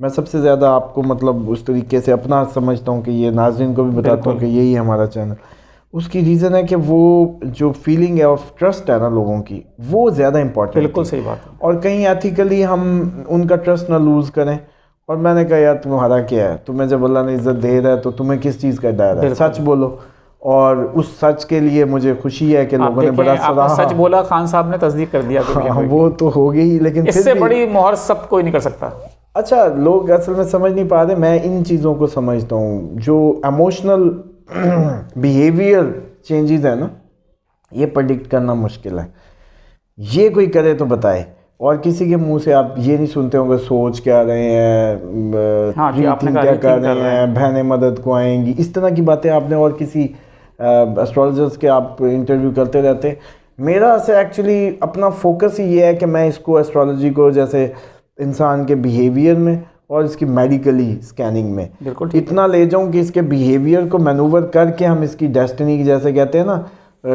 میں سب سے زیادہ آپ کو مطلب اس طریقے سے اپنا سمجھتا ہوں کہ یہ ناظرین کو بھی بتاتا ہوں کہ یہی ہے ہمارا چینل. اس کی ریزن ہے کہ وہ جو فیلنگ ہے آف ٹرسٹ ہے نا لوگوں کی, وہ زیادہ امپورٹنٹ. بالکل صحیح بات ہے. اور کہیں ایتھیکلی ہم ان کا ٹرسٹ نہ لوز کریں. اور میں نے کہا یار تمہارا کیا ہے, تمہیں جب اللہ نے عزت دے رہا ہے تو تمہیں کس چیز کا ڈر ہے, سچ بولو. اور اس سچ کے لیے مجھے خوشی ہے کہ لوگوں نے بڑا سراہا. سچ بولا, خان صاحب نے تصدیق کر دیا. وہ تو ہو گئی, لیکن اس سے بڑی مہر سب کوئی نہیں کر سکتا. اچھا, لوگ اصل میں سمجھ نہیں پاتے. میں ان چیزوں کو سمجھتا ہوں جو ایموشنل بیہیویئر چینجز ہیں نا, یہ پرڈکٹ کرنا مشکل ہے. یہ کوئی کرے تو بتائے. اور کسی کے منہ سے آپ یہ نہیں سنتے ہوں گے سوچ کیا رہے ہیں, کیا کر رہے ہیں, بہنیں مدد کو آئیں گی, اس طرح کی باتیں آپ نے اور کسی اسٹرالوجرس کے آپ انٹرویو کرتے رہتے. میرا سے ایکچولی اپنا فوکس ہی یہ ہے کہ میں اس کو ایسٹرالوجی کو جیسے انسان کے بیہیویئر میں اور اس کی میڈیکلی اسکیننگ میں اتنا لے جاؤں کہ اس کے بیہیویئر کو مینوور کر کے ہم اس کی ڈیسٹنی جیسے کہتے ہیں نا,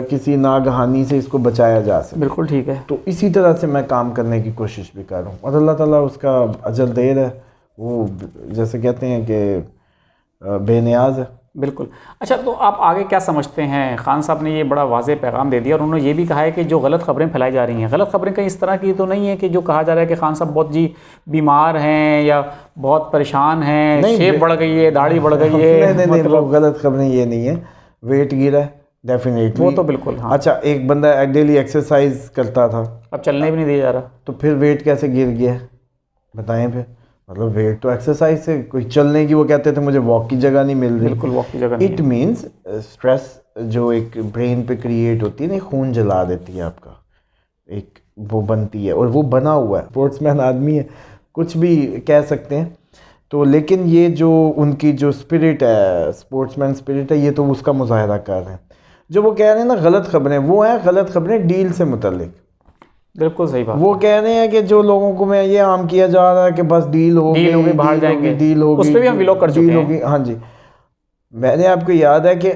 کسی ناگہانی سے اس کو بچایا جا سکے. بالکل ٹھیک ہے. تو اسی طرح سے میں کام کرنے کی کوشش بھی کر رہا ہوں, اور اللہ تعالیٰ اس کا اجر دے رہا ہے. وہ جیسے کہتے ہیں کہ بے نیاز ہے. بالکل. اچھا, تو آپ آگے کیا سمجھتے ہیں؟ خان صاحب نے یہ بڑا واضح پیغام دے دیا, اور انہوں نے یہ بھی کہا ہے کہ جو غلط خبریں پھیلائی جا رہی ہیں, غلط خبریں کہیں اس طرح کی تو نہیں ہے کہ جو کہا جا رہا ہے کہ خان صاحب بہت بیمار ہیں یا بہت پریشان ہیں, شیپ بڑھ گئی ہے, داڑھی بڑھ گئی ہے. نہیں, وہ غلط خبریں یہ نہیں ہے. ویٹ گرا ہے ڈیفینیٹلی, وہ تو بالکل. ہاں. اچھا, ایک بندہ ڈیلی ایکسرسائز کرتا تھا, اب چلنے بھی نہیں دیا جا رہا, تو پھر ویٹ کیسے گر گیا بتائیں؟ پھر مطلب ویٹ تو ایکسرسائز سے, کوئی چلنے کی وہ کہتے تھے مجھے واک کی جگہ نہیں مل رہی. بالکل واک کی جگہ نہیں. اٹ مینس اسٹریس جو ایک برین پہ کریٹ ہوتی ہے نا, خون جلا دیتی ہے آپ کا, ایک وہ بنتی ہے, اور وہ بنا ہوا ہے. اسپورٹس مین آدمی ہے, کچھ بھی کہہ سکتے ہیں. تو لیکن یہ جو ان کی جو اسپرٹ ہے, اسپورٹس مین اسپرٹ ہے, یہ تو اس کا مظاہرہ کر رہے ہیں. جو وہ کہہ رہے ہیں نا غلط خبریں, وہ ہیں غلط خبریں ڈیل سے متعلق. بالکل صحیح بات. وہ کہہ رہے ہیں کہ جو لوگوں کو میں یہ عام کیا جا رہا ہے کہ بس ڈیل ہوگی, باہر جائیں گے, ڈیل ہوگی, اس پہ بھی ہم ولاگ کر چکے ہیں. ہاں جی, میں نے آپ کو یاد ہے کہ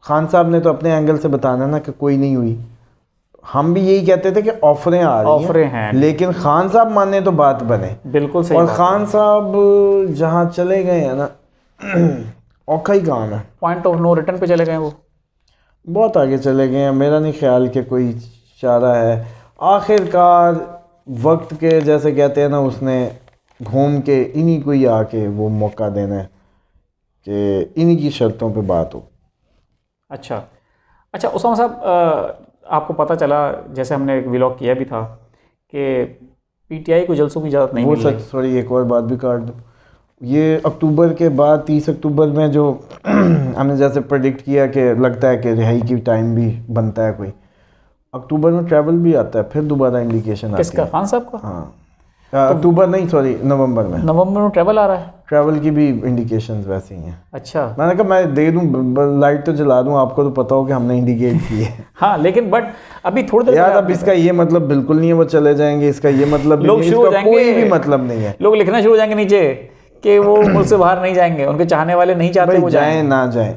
خان صاحب نے تو اپنے اینگل سے بتانا نا کہ کوئی نہیں ہوئی. ہم بھی یہی کہتے تھے کہ آفریں آ رہی ہیں, لیکن خان صاحب ماننے تو بات بنے. بالکل صحیح. اور خان صاحب جہاں چلے گئے ہیں نا, اوکھا ہی کام ہے. پوائنٹ آف نو ریٹرن پہ چلے گئے, وہ بہت آگے چلے گئے ہیں. میرا نہیں خیال کہ کوئی چارہ ہے. آخر کار وقت کے جیسے کہتے ہیں نا, اس نے گھوم کے انہی کو ہی آ کے وہ موقع دینا ہے کہ انہی کی شرطوں پہ بات ہو. اچھا اسامہ صاحب, آپ کو پتہ چلا جیسے ہم نے ایک ولاگ کیا بھی تھا کہ پی ٹی آئی کو جلسوں کی اجازت نہیں ملی. سوری, ایک اور بات بھی کاٹ دو. یہ اکتوبر کے بعد 30 اکتوبر میں جو ہم نے جیسے پریڈکٹ کیا کہ لگتا ہے کہ رہائی کی ٹائم بھی بنتا ہے, کوئی اکتوبر میں ٹریول بھی آتا ہے, پھر دوبارہ انڈیکیشن آتی ہے. کس کا؟ خان صاحب کا؟ ہاں, اکتوبر نہیں, سوری, نومبر میں. نومبر میں ٹریول آ رہا ہے. ٹریول کی بھی انڈیکیشنز ویسے ہی ہیں. اچھا, میں نے کہا میں دے دوں, لائٹ تو جلا دوں, آپ کو تو پتا ہو کہ ہم نے انڈیکیٹ کی ہے. ہاں, لیکن بٹ ابھی تھوڑی دیر یار, اب اس کا یہ مطلب بالکل نہیں ہے وہ چلے جائیں گے, اس کا یہ مطلب کوئی بھی مطلب نہیں ہے. لوگ لکھنا شروع ہو جائیں گے نیچے کہ وہ ملک سے باہر نہیں جائیں گے, ان کے چاہنے والے نہیں چاہتے وہ جائیں نہ جائیں.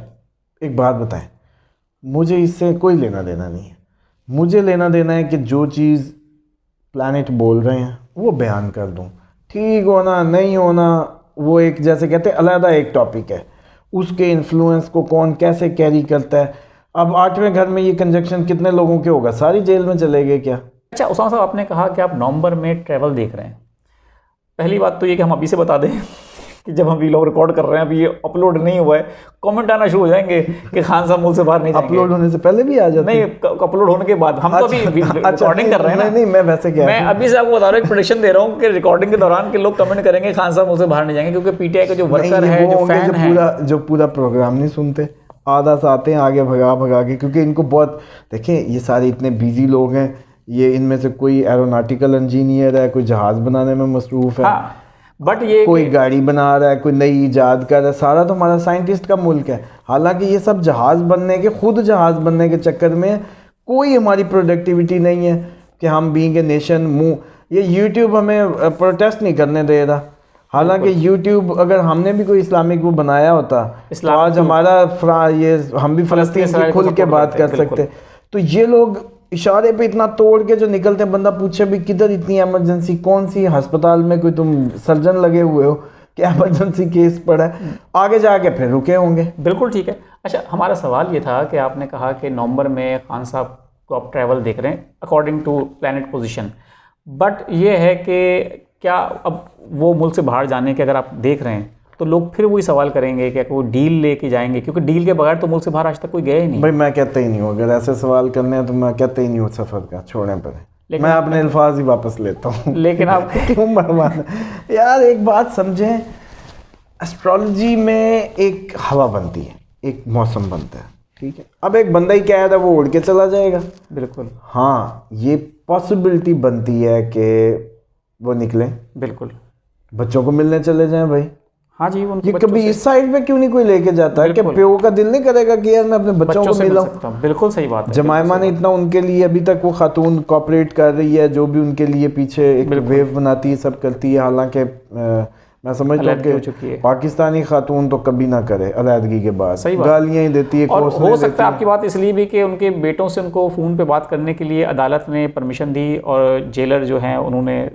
ایک بات بتائیں, مجھے اس سے کوئی لینا دینا نہیں ہے. مجھے لینا دینا ہے کہ جو چیز پلانٹ بول رہے ہیں وہ بیان کر دوں. ٹھیک ہونا نہیں ہونا وہ ایک جیسے کہتے ہیں علیحدہ ایک ٹاپک ہے. اس کے انفلوئنس کو کون کیسے کیری کرتا ہے. اب 8ویں گھر میں یہ کنجکشن کتنے لوگوں کے ہوگا, ساری جیل میں چلے گئے کیا؟ اچھا اسامہ صاحب, آپ نے کہا کہ آپ نومبر میں ٹریول دیکھ رہے ہیں. پہلی بات تو یہ کہ ہم ابھی سے بتا دیں کہ جب ہم ویلاگ ریکارڈ کر رہے ہیں, ابھی یہ اپلوڈ نہیں ہوا ہے, کامنٹ آنا شروع ہو جائیں گے کہ خان صاحب ملک سے باہر نہیں جائیں گے. اپلوڈ ہونے سے پہلے بھی آ جاتے ہیں. نہیں, اپلوڈ ہونے کے بعد. ہم تو ابھی ریکارڈنگ کر رہے ہیں نا. نہیں, میں ویسے کیا, میں ابھی سے آپ کو بتا رہا ہوں, ایک پریڈکشن دے رہا ہوں کہ ریکارڈنگ کے دوران کے لوگ کمنٹ کریں گے خان صاحب ملک سے باہر نہیں جائیں گے, کیونکہ پی ٹی آئی کا جو ورکر ہے, جو فین ہے, جو پورا پروگرام نہیں سنتے, آدھا سے آتے ہیں آگے بھگا کے, کیونکہ ان کو بہت, دیکھیں یہ سارے اتنے بیزی لوگ ہیں, یہ ان میں سے کوئی ایروناٹیکل انجینئر ہے, کوئی جہاز بنانے میں مصروف ہے, بٹ یہ کوئی گاڑی بنا رہا ہے, کوئی نئی ایجاد کر رہا ہے. سارا تو ہمارا سائنٹسٹ کا ملک ہے. حالانکہ یہ سب جہاز بننے کے, خود جہاز بننے کے چکر میں کوئی ہماری پروڈکٹیوٹی نہیں ہے کہ ہم بینگ اے نیشن یہ یوٹیوب ہمیں پروٹیسٹ نہیں کرنے دے رہا. حالانکہ یوٹیوب اگر ہم نے بھی کوئی اسلامک وہ بنایا ہوتا تو آج ہمارا یہ ہم بھی فلسطین کی کھل کے بات کر سکتے. تو یہ لوگ اشارے پہ اتنا توڑ کے جو نکلتے ہیں, بندہ پوچھے بھی کدھر اتنی ایمرجنسی, کون سی ہسپتال میں کوئی تم سرجن لگے ہوئے ہو کہ ایمرجنسی کیس پڑا ہے, آگے جا کے پھر رکے ہوں گے. بالکل ٹھیک ہے. اچھا ہمارا سوال یہ تھا کہ آپ نے کہا کہ نومبر میں خان صاحب کو آپ ٹریول دیکھ رہے ہیں according to plant position, but یہ ہے کہ کیا اب وہ ملک سے باہر جانے کے اگر آپ دیکھ رہے ہیں تو لوگ پھر وہی سوال کریں گے کہ وہ ڈیل لے کے جائیں گے, کیونکہ ڈیل کے بغیر تو ملک سے باہر آج تک کوئی گیا ہی نہیں. بھائی میں کہتا ہی نہیں ہوں, اگر ایسے سوال کرنے ہیں تو میں کہتا ہی نہیں ہوں سفر کا, چھوڑیں پڑے, میں اپنے الفاظ ہی واپس لیتا ہوں. لیکن آپ کیوں مروانا یار, ایک بات سمجھیں, اسٹرالوجی میں ایک ہوا بنتی ہے, ایک موسم بنتا ہے, ٹھیک ہے. اب ایک بندہ ہی کیا ہے وہ اڑ کے چلا جائے گا. بالکل ہاں, یہ پاسبلٹی بنتی ہے کہ وہ نکلیں, بالکل بچوں کو ملنے چلے جائیں. بھائی ہاں جی, یہ کبھی اس سائڈ پہ کیوں نہیں کوئی لے کے جاتا ہے کہ پیو کا دل نہیں کرے گا کہ یار میں اپنے بچوں کو ملاؤں. بالکل صحیح بات ہے. جمائمہ نے اتنا ان کے لیے, ابھی تک وہ خاتون کوآپریٹ کر رہی ہے, جو بھی ان کے لیے پیچھے ایک ویو بناتی ہے, سب کرتی ہے, حالانکہ میں سمجھتا ہوں کہ پاکستانی خاتون تو کبھی نہ کرے علیحدگی کے بعد, گالیاں ہی دیتی ہے. اور ہو سکتا ہے آپ کی بات اس لیے بھی کہ ان کے بیٹوں سے ان کو فون پہ بات کرنے کے لیے عدالت نے پرمیشن دی, اور جیلر جو ہیں انہوں نے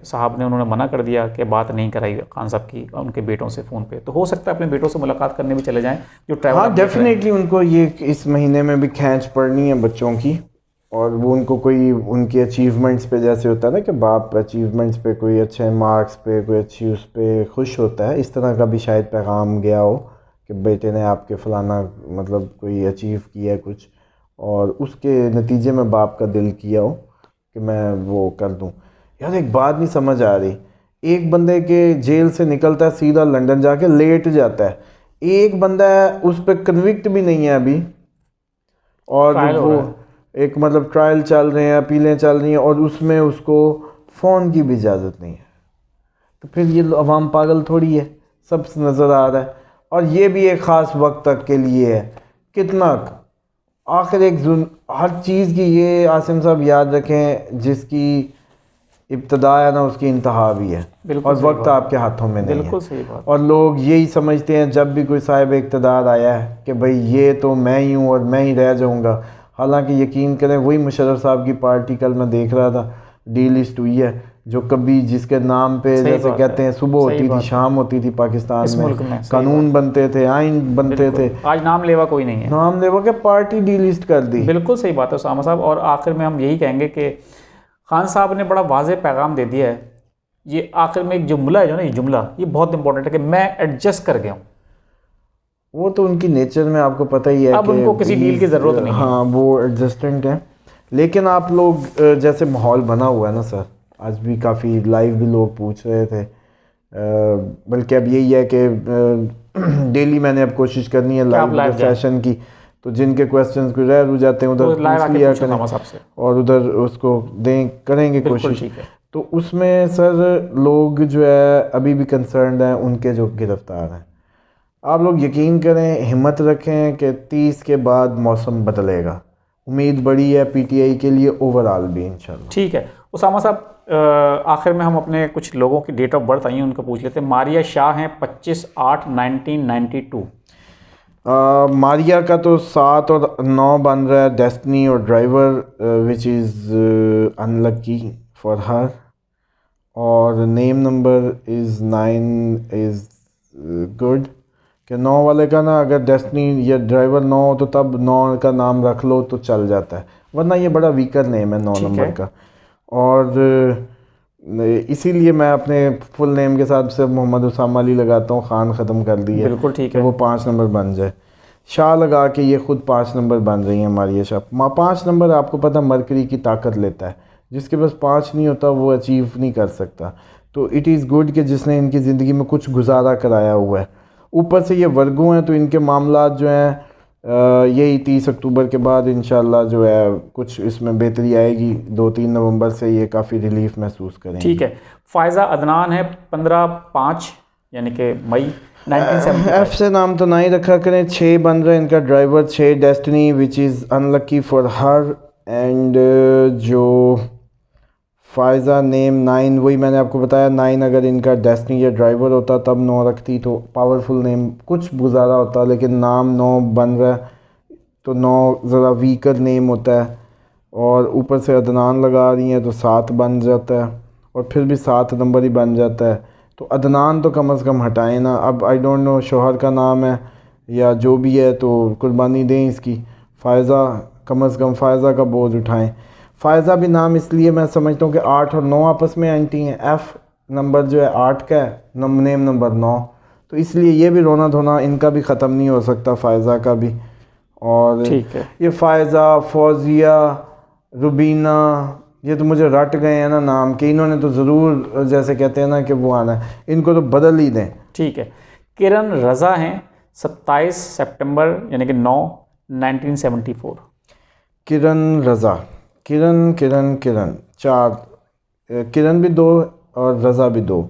منع کر دیا کہ بات نہیں کرائی خان صاحب کی ان کے بیٹوں سے فون پہ. تو ہو سکتا ہے اپنے بیٹوں سے ملاقات کرنے بھی چلے جائیں جو ٹریول. ہاں ڈیفینیٹلی ان کو یہ اس مہینے میں بھی کھینچ پڑنی ہے بچوں کی, اور وہ ان کو کوئی ان کی اچیومنٹس پہ, جیسے ہوتا ہے نا کہ باپ اچیومنٹس پہ, کوئی اچھے مارکس پہ, کوئی اچھی اس پہ خوش ہوتا ہے, اس طرح کا بھی شاید پیغام گیا ہو کہ بیٹے نے آپ کے فلانا مطلب کوئی اچیو کیا ہے کچھ, اور اس کے نتیجے میں باپ کا دل کیا ہو کہ میں وہ کر دوں. یار ایک بات نہیں سمجھ آ رہی, ایک بندے کے جیل سے نکلتا ہے سیدھا لنڈن جا کے لیٹ جاتا ہے, ایک بندہ ہے اس پہ کنوکٹ بھی نہیں ہے ابھی, اور وہ ایک مطلب ٹرائل چل رہے ہیں, اپیلیں چل رہی ہیں, اور اس میں اس کو فون کی بھی اجازت نہیں ہے. تو پھر یہ عوام پاگل تھوڑی ہے, سب نظر آ رہا ہے. اور یہ بھی ایک خاص وقت تک کے لیے ہے, کتنا آخر ایک ہر چیز کی, یہ عاصم صاحب یاد رکھیں, جس کی ابتدا ہے نا اس کی انتہا بھی ہے, اور وقت آپ کے ہاتھوں میں نہیں ہے. بالکل صحیح بات. اور لوگ یہی سمجھتے ہیں جب بھی کوئی صاحب اقتدار آیا ہے کہ بھئی یہ تو میں ہی ہوں اور میں ہی رہ جاؤں گا. حالانکہ یقین کریں وہی مشرف صاحب کی پارٹی, کل میں دیکھ رہا تھا, ڈی لسٹ ہوئی ہے, جو کبھی جس کے نام پہ جیسے کہتے ہیں صبح ہوتی تھی شام ہوتی تھی پاکستان میں, قانون بنتے تھے, آئین بنتے تھے, آج نام لیوا کوئی نہیں ہے, نام لیوا کے پارٹی ڈی لسٹ کر دی. بالکل صحیح بات ہے اسامہ صاحب. اور آخر میں ہم یہی کہیں گے کہ خان صاحب نے بڑا واضح پیغام دے دیا ہے. یہ آخر میں ایک جملہ ہے جو نا, یہ جملہ یہ بہت امپورٹنٹ ہے کہ میں ایڈجسٹ کر گیا ہوں. وہ تو ان کی نیچر میں آپ کو پتہ ہی ہے اب ان کو کسی ڈیل کی ضرورت نہیں ہے. ہاں وہ ایڈجسٹنٹ ہیں. لیکن آپ لوگ جیسے ماحول بنا ہوا ہے نا سر, آج بھی کافی لائیو بھی لوگ پوچھ رہے تھے, بلکہ اب یہی ہے کہ ڈیلی میں نے اب کوشش کرنی ہے لائیو سیشن کی, تو جن کے کویسچنز کوئی رہ جاتے ہیں ادھر پوچھ لیا کریں, اور ادھر اس کو کریں گے کوشش. تو اس میں سر لوگ جو ہے ابھی بھی کنسرنڈ ہیں ان کے جو گرفتار ہیں. آپ لوگ یقین کریں, ہمت رکھیں کہ 30 کے بعد موسم بدلے گا. امید بڑی ہے پی ٹی آئی کے لیے, اوور آل بھی انشاءاللہ. ٹھیک ہے اسامہ صاحب, آخر میں ہم اپنے کچھ لوگوں کی ڈیٹ آف برتھ آئی ہیں ان کو پوچھ لیتے ہیں. ماریہ شاہ ہیں 25/8/1992. ماریہ کا تو 7 اور 9 بن رہا ہے, ڈیسٹنی اور driver, which is unlucky for ہر, اور نیم نمبر از 9 از گڈ. کہ 9 والے کا نا اگر ڈیسٹنی یا ڈرائیور 9 ہو تو تب 9 کا نام رکھ لو تو چل جاتا ہے, ورنہ یہ بڑا ویکر نیم ہے 9 نمبر کا. اور اسی لیے میں اپنے فل نیم کے ساتھ سے محمد اسامہ علی لگاتا ہوں, خان ختم کر دی ہے. بالکل ٹھیک ہے, وہ 5 نمبر بن جائے. شاہ لگا کے یہ خود 5 نمبر بن رہی ہیں ہماری یہ شاہ. 5 نمبر آپ کو پتہ مرکری کی طاقت لیتا ہے, جس کے پاس 5 نہیں ہوتا وہ اچیو نہیں کر سکتا. تو اٹ از گڈ کہ جس نے ان کی زندگی میں کچھ گزارا کرایا ہوا ہے. اوپر سے یہ ورگوں ہیں تو ان کے معاملات جو ہیں یہی 30 اکتوبر کے بعد انشاءاللہ جو ہے کچھ اس میں بہتری آئے گی. 2-3 نومبر سے یہ کافی ریلیف محسوس کریں گے. ٹھیک ہے. فائزہ عدنان ہے 15/5 یعنی کہ مئی 1975. ایف سے نام تو نہ ہی رکھا کریں. 6 بن رہا ہے ان کا driver, 6 destiny which is unlucky for her. And جو فائزہ نیم 9, وہی میں نے آپ کو بتایا 9 اگر ان کا ڈیسٹنی یا ڈرائیور ہوتا تب 9 رکھتی تو پاورفل نیم کچھ گزارا ہوتا, لیکن نام 9 بن رہا ہے تو 9 ذرا ویکر نیم ہوتا ہے. اور اوپر سے عدنان لگا رہی ہیں تو 7 بن جاتا ہے، اور پھر بھی 7 نمبر ہی بن جاتا ہے. تو عدنان تو کم از کم ہٹائیں نا. اب آئی ڈونٹ نو شوہر کا نام ہے یا جو بھی ہے، تو قربانی دیں اس کی. فائزہ، کم از کم فائزہ کا بوجھ اٹھائیں. فائزہ بھی نام اس لیے میں سمجھتا ہوں کہ 8 اور 9 آپس میں اینٹی ہیں. ایف نمبر جو ہے 8 کا ہے، نیم نمبر 9، تو اس لیے یہ بھی رونا دھونا ان کا بھی ختم نہیں ہو سکتا، فائزہ کا بھی. اور ٹھیک ہے. یہ فائزہ، فوزیہ، روبینہ، یہ تو مجھے رٹ گئے ہیں نا نام کہ انہوں نے تو ضرور جیسے کہتے ہیں نا کہ وہ آنا ہے، ان کو تو بدل ہی دیں. ٹھیک ہے. کرن رضا ہیں 27 سپٹمبر یعنی کہ 9 1974. کرن رضا، کرن 4، کرن بھی 2 اور رضا بھی 2.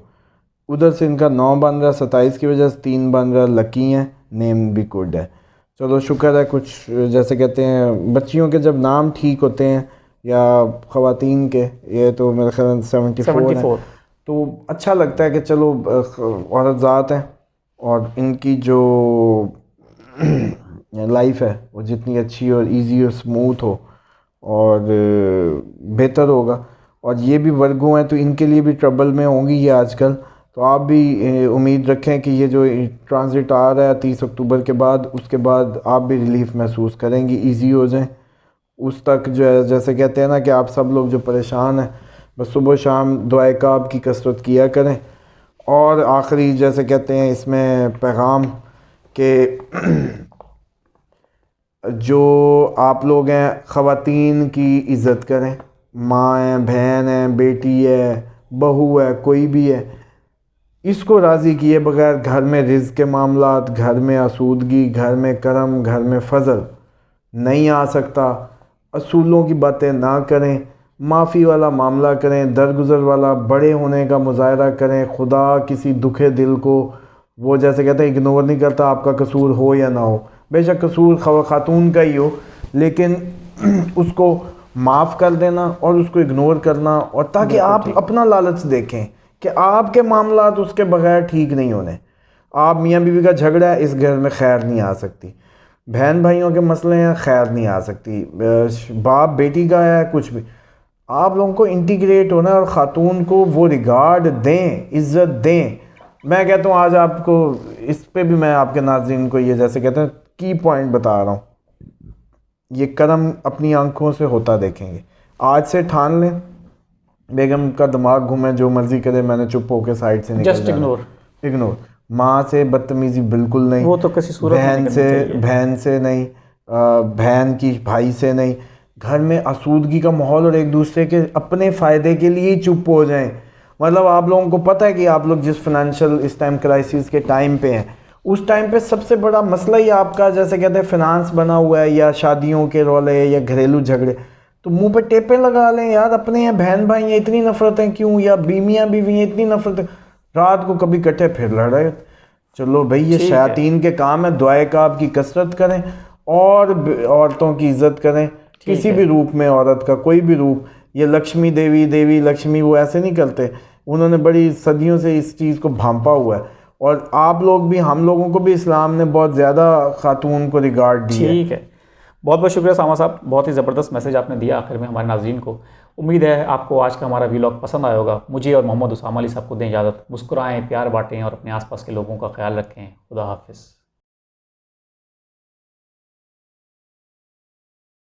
ادھر سے ان کا 9 بن رہا، 27 کی وجہ سے 3 بن رہا. لکی ہیں، نیم بھی گڈ ہے. چلو شکر ہے. کچھ جیسے کہتے ہیں بچیوں کے جب نام ٹھیک ہوتے ہیں یا خواتین کے، یہ تو میرے خیال 74 ہے، تو اچھا لگتا ہے کہ چلو عورت ذات ہیں اور ان کی جو لائف ہے وہ جتنی اچھی اور ایزی اور سموتھ ہو اور بہتر ہوگا. اور یہ بھی ورگو ہیں تو ان کے لیے بھی ٹربل میں ہوں گی یہ آج کل. تو آپ بھی امید رکھیں کہ یہ جو ٹرانزٹ آ رہا ہے 30 اکتوبر کے بعد، اس کے بعد آپ بھی ریلیف محسوس کریں گی، ایزی ہو جائیں. اس تک جو ہے جیسے کہتے ہیں نا کہ آپ سب لوگ جو پریشان ہیں بس صبح و شام دعائے کعب کی کثرت کیا کریں. اور آخری جیسے کہتے ہیں اس میں پیغام کہ جو آپ لوگ ہیں خواتین کی عزت کریں. ماں ہیں، بہن ہیں، بیٹی ہے، بہو ہے، کوئی بھی ہے، اس کو راضی کیے بغیر گھر میں رزق کے معاملات، گھر میں آسودگی، گھر میں کرم، گھر میں فضل نہیں آ سکتا. اصولوں کی باتیں نہ کریں، معافی والا معاملہ کریں، درگزر والا بڑے ہونے کا مظاہرہ کریں. خدا کسی دکھے دل کو وہ جیسے کہتے ہیں اگنور نہیں کرتا، آپ کا قصور ہو یا نہ ہو. بے شک قصور خاتون کا ہی ہو، لیکن اس کو معاف کر دینا اور اس کو اگنور کرنا، اور تاکہ آپ اپنا لالچ دیکھیں کہ آپ کے معاملات اس کے بغیر ٹھیک نہیں ہونے. آپ میاں بیوی کا جھگڑا ہے، اس گھر میں خیر نہیں آ سکتی. بہن بھائیوں کے مسئلے ہیں، خیر نہیں آ سکتی. باپ بیٹی کا ہے، کچھ بھی. آپ لوگوں کو انٹیگریٹ ہونا ہے اور خاتون کو وہ ریگارڈ دیں، عزت دیں. میں کہتا ہوں آج آپ کو اس پہ بھی میں آپ کے ناظرین کو یہ جیسے کہتے ہیں کی پوائنٹ بتا رہا ہوں. یہ کرم اپنی آنکھوں سے ہوتا دیکھیں گے. آج سے ٹھان لیں، بیگم کا دماغ گھومے جو مرضی کرے، میں نے چپ ہو کے سائڈ سے نکل جانا. اگنور. ماں سے بدتمیزی بالکل نہیں، وہ تو کسی صورت بہن سے نہیں، بہن کی بھائی سے نہیں. گھر میں آسودگی کا ماحول اور ایک دوسرے کے اپنے فائدے کے لیے چپ ہو جائیں. مطلب آپ لوگوں کو پتہ ہے کہ آپ لوگ جس فائنینشیل اس ٹائم کرائسس کے ٹائم پہ ہیں، اس ٹائم پہ سب سے بڑا مسئلہ ہی آپ کا جیسے کہتے ہیں فنانس بنا ہوا ہے، یا شادیوں کے رولے یا گھریلو جھگڑے. تو منہ پہ ٹیپیں لگا لیں یار، اپنے ہیں بہن بھائی ہیں اتنی نفرتیں کیوں، یا بیویاں ہیں اتنی نفرتیں، رات کو کبھی کٹھے پھر لڑے. چلو بھئی یہ شیاطین کے کام ہے. دعائے کعب کی کثرت کریں اور عورتوں کی عزت کریں، کسی بھی روپ میں عورت کا کوئی بھی روپ. یہ لکشمی دیوی لکشمی وہ ایسے نہیں کرتے، انہوں نے بڑی صدیوں سے اس چیز کو بھانپا ہوا ہے. اور آپ لوگ بھی، ہم لوگوں کو بھی اسلام نے بہت زیادہ خاتون کو ریگارڈ دی ہے. ٹھیک ہے. بہت بہت شکریہ سامہ صاحب، بہت ہی زبردست میسج آپ نے دیا آخر میں ہمارے ناظرین کو. امید ہے آپ کو آج کا ہمارا ویلاگ پسند آیا ہوگا. مجھے اور محمد اسامہ علی صاحب کو دیں اجازت. مسکرائیں، پیار بانٹیں اور اپنے آس پاس کے لوگوں کا خیال رکھیں. خدا حافظ.